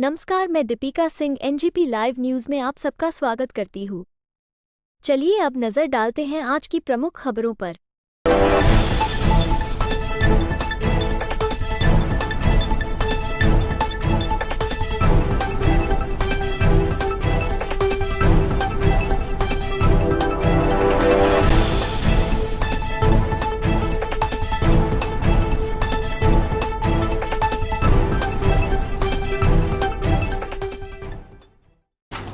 नमस्कार, मैं Deepika Singh NGP live news में आप सबका स्वागत करती हूँ। चलिए अब नजर डालते हैं आज की प्रमुख खबरों पर।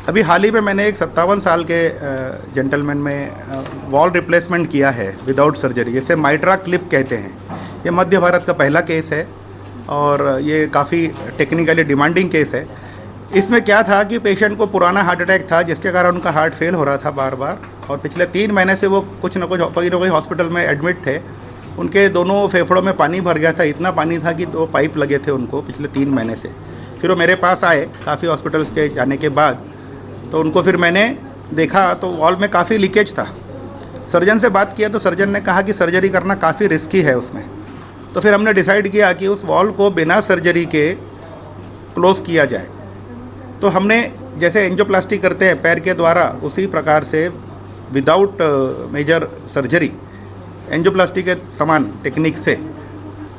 अभी हाल ही में मैंने एक 57 साल के जेंटलमैन में वॉल रिप्लेसमेंट किया है विदाउट सर्जरी, जिसे माइट्रा क्लिप कहते हैं। ये मध्य भारत का पहला केस है और ये काफ़ी टेक्निकली डिमांडिंग केस है। इसमें क्या था कि पेशेंट को पुराना हार्ट अटैक था, जिसके कारण उनका हार्ट फेल हो रहा था बार बार, और पिछले 3 महीने से वो कुछ न कोई हॉस्पिटल में एडमिट थे। उनके दोनों फेफड़ों में पानी भर गया था, इतना पानी था कि 2 पाइप लगे थे उनको पिछले 3 महीने से। फिर वो मेरे पास आए काफ़ी हॉस्पिटल्स के जाने के बाद, तो उनको फिर मैंने देखा तो वॉल में काफ़ी लीकेज था। सर्जन से बात किया तो सर्जन ने कहा कि सर्जरी करना काफ़ी रिस्की है उसमें। तो फिर हमने डिसाइड किया कि उस वॉल को बिना सर्जरी के क्लोज़ किया जाए। तो हमने जैसे एंजियोप्लास्टी करते हैं पैर के द्वारा, उसी प्रकार से विदाउट मेजर सर्जरी एंजियोप्लास्टी के समान टेक्निक से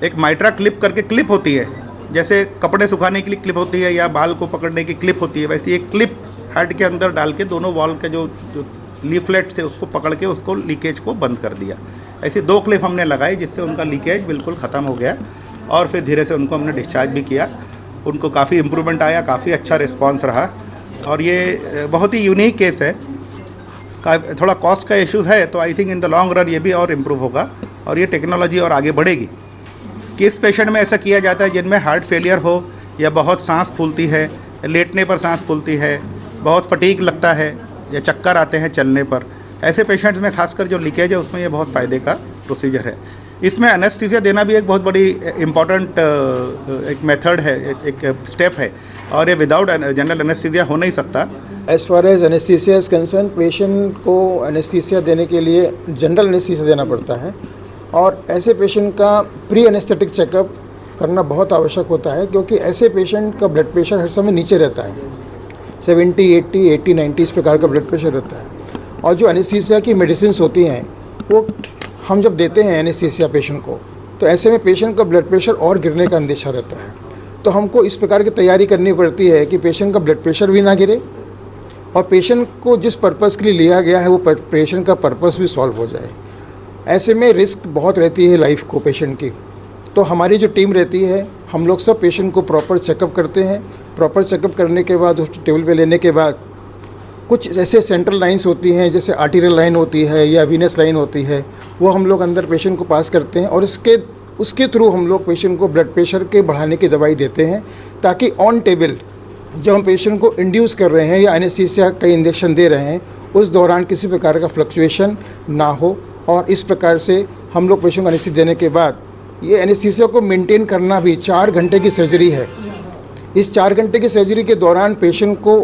एक माइट्रा क्लिप करके क्लिप होती है, जैसे कपड़े सुखाने के लिए क्लिप होती है या बाल को पकड़ने की क्लिप होती है, वैसी एक क्लिप हार्ट के अंदर डाल के दोनों वॉल के जो लीफलेट्स थे उसको पकड़ के उसको लीकेज को बंद कर दिया। ऐसी 2 क्लिप हमने लगाई जिससे उनका लीकेज बिल्कुल ख़त्म हो गया और फिर धीरे से उनको हमने डिस्चार्ज भी किया। उनको काफ़ी इम्प्रूवमेंट आया, काफ़ी अच्छा रिस्पॉन्स रहा और ये बहुत ही यूनिक केस है। थोड़ा कॉस्ट का इश्यूज़ है, तो I think in the long run ये भी और इम्प्रूव होगा और ये टेक्नोलॉजी और आगे बढ़ेगी। किस पेशेंट में ऐसा किया जाता है जिनमें हार्ट फेलियर हो या बहुत सांस फूलती है, लेटने पर सांस फूलती है, बहुत फटीग लगता है या चक्कर आते हैं चलने पर, ऐसे पेशेंट्स में खासकर जो लीकेज है उसमें ये बहुत फ़ायदे का प्रोसीजर है। इसमें एनेस्थीसिया देना भी एक बहुत बड़ी इम्पॉर्टेंट एक मेथड है, एक स्टेप है, और ये विदाउट जनरल एनेस्थीसिया हो नहीं सकता। As far as anaesthesia is concern, patient को एनेस्थीसिया देने के लिए जनरल एनेस्थीसिया देना पड़ता है और ऐसे पेशेंट का प्री एनेस्थेटिक चेकअप करना बहुत आवश्यक होता है, क्योंकि ऐसे पेशेंट का ब्लड प्रेशर हर समय नीचे रहता है। 70, 80, 90 इस प्रकार का ब्लड प्रेशर रहता है। और जो एनेस्थीसिया की मेडिसिन्स होती हैं वो हम जब देते हैं एनेस्थीसिया पेशेंट को, तो ऐसे में पेशेंट का ब्लड प्रेशर और गिरने का अंदेशा रहता है। तो हमको इस प्रकार की तैयारी करनी पड़ती है कि पेशेंट का ब्लड प्रेशर भी ना गिरे और पेशेंट को जिस पर्पज़ के लिए लिया गया है वो पेशेंट का पर्पज़ भी सॉल्व हो जाए। ऐसे में रिस्क बहुत रहती है लाइफ को पेशेंट की। तो हमारी जो टीम रहती है, हम लोग सब पेशेंट को प्रॉपर चेकअप करते हैं। प्रॉपर चेकअप करने के बाद उसको टेबल पे लेने के बाद कुछ ऐसे सेंट्रल लाइंस होती हैं, जैसे आर्टीरियल लाइन होती है या वीनस लाइन होती है, वो हम लोग अंदर पेशेंट को पास करते हैं और उसके थ्रू हम लोग पेशेंट को ब्लड प्रेशर के बढ़ाने की दवाई देते हैं, ताकि ऑन टेबल जब हम पेशेंट को इंड्यूस कर रहे हैं या एनेस्थीसिया का इंजेक्शन दे रहे हैं उस दौरान किसी प्रकार का फ्लक्चुएशन ना हो। और इस प्रकार से हम लोग पेशेंट को एनेस्थीसिया देने के बाद, ये एनेस्थीसिया को मेंटेन करना भी 4 घंटे की सर्जरी है। इस 4 घंटे की सर्जरी के दौरान पेशेंट को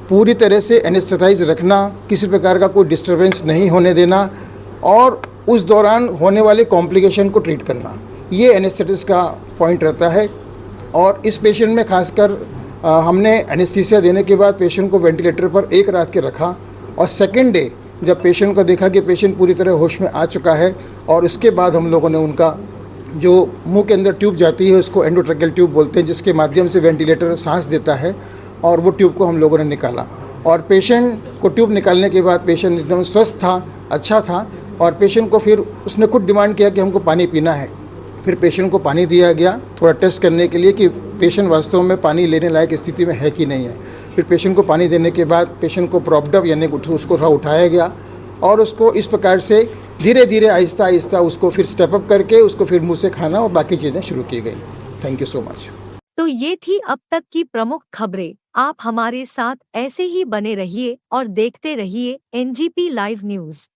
पूरी तरह से एनेस्थेटाइज रखना, किसी प्रकार का कोई डिस्टर्बेंस नहीं होने देना और उस दौरान होने वाले कॉम्प्लिकेशन को ट्रीट करना, ये एनेस्थेटिस्ट का पॉइंट रहता है। और इस पेशेंट में खासकर हमने एनेस्थीसिया देने के बाद पेशेंट को वेंटिलेटर पर 1 रात के रखा और सेकेंड डे जब पेशेंट को देखा कि पेशेंट पूरी तरह होश में आ चुका है, और उसके बाद हम लोगों ने उनका जो मुंह के अंदर ट्यूब जाती है उसको एंडोट्रैकियल ट्यूब बोलते हैं, जिसके माध्यम से वेंटिलेटर सांस देता है, और वो ट्यूब को हम लोगों ने निकाला। और पेशेंट को ट्यूब निकालने के बाद पेशेंट एकदम स्वस्थ था, अच्छा था, और पेशेंट को फिर उसने खुद डिमांड किया कि हमको पानी पीना है। फिर पेशेंट को पानी दिया गया थोड़ा टेस्ट करने के लिए कि पेशेंट वास्तव में पानी लेने लायक स्थिति में है कि नहीं है। फिर पेशेंट को पानी देने के बाद पेशेंट को प्रॉप्ड अप यानी उसको थोड़ा उठाया गया और उसको इस प्रकार से धीरे धीरे आहिस्ता आहिस्ता उसको फिर स्टेप अप करके उसको फिर मुंह से खाना और बाकी चीज़ें शुरू की गई। Thank you so much. तो ये थी अब तक की प्रमुख खबरें। आप हमारे साथ ऐसे ही बने रहिए और देखते रहिए एनजीपी लाइव न्यूज।